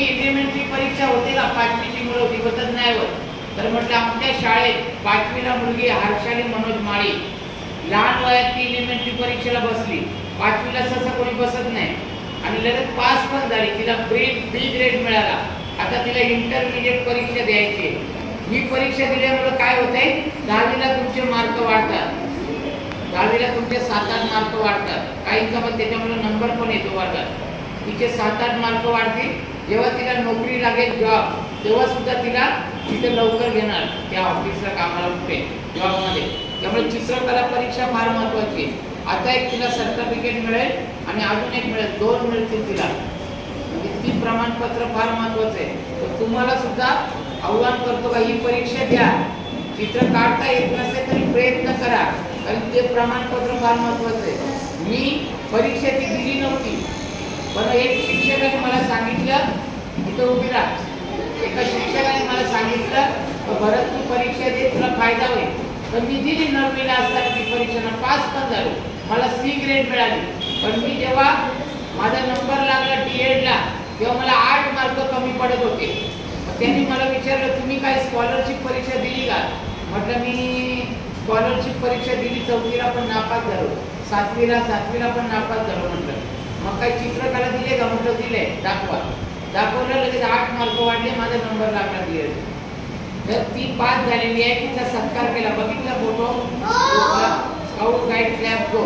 Elementary परीक्षा होते का? 5वीची मुलं होती, बसत नाही होत. तर म्हटलं आमच्या शाळेत 5वीला मुलगी हर्षाली मनोज माळी लहान वयात ती एलिमेंटरी परीक्षेला बसली. 5वीला सहसा कोणी बसत नाही आणि लगेच पास पण झाली. तिला बी ग्रेड मिळाला. आता तिला इंटरमिडिएट परीक्षा द्यायची. ही परीक्षा दिल्यामुळे काय होतंय? 10वीला तुमचे मार्क वाढतात. 10वीला तुमचे 7-8 मार्क वाढतात. काहींचा पण त्याच्यामुळे नंबर पण येतो वर्गात. तिचे 7-8 मार्क वाढतील. जेव्हा तिला नोकरी लागेल जॉब, तेव्हा सुद्धा तिला तिथे लवकर घेणार त्या ऑफिसला कामाला कुठे जॉबमध्ये. त्यामुळे चित्रकला परीक्षा फार महत्त्वाची. आता एक तिला सर्टिफिकेट मिळेल आणि अजून एक मिळेल, 2 मिळतील तिला. म्हणजे ती प्रमाणपत्र फार महत्त्वाचं आहे. तर तुम्हाला सुद्धा आव्हान करतो का ही परीक्षा द्या. चित्र काढता येत नसेल तरी प्रयत्न करा, कारण ते प्रमाणपत्र फार महत्त्वाचं आहे. मी परीक्षा ती दिली नव्हती, पण एक शिक्षकाने मला सांगितलं, इथं उभी राहा. एका शिक्षकाने मला सांगितलं भरत तू परीक्षा दे, तुला फायदा होईल. तर मी दिली 9वीला असताना ती परीक्षा, पास पण झालो. मला C ग्रेड मिळाली. पण मी जेव्हा माझा नंबर लागला DEDला, तेव्हा मला 8 मार्क कमी पडत होते. मग त्यांनी मला विचारलं तुम्ही काय स्कॉलरशिप परीक्षा दिली का? म्हटलं मी स्कॉलरशिप परीक्षा दिली. 4वीला पण नापास झालो, 7वीला पण नापास झालो. म्हटलं मग काही चित्रकला दिले का? म्हटलं दिले, दाखवा. दाखवलं, लगेच 8 मार्क वाढले, माझा नंबर लागला DED. तर ती पास झालेली आहे. तिचा सत्कार केला. बघितला फोटो? स्काउट गाईड क्लॅब गो.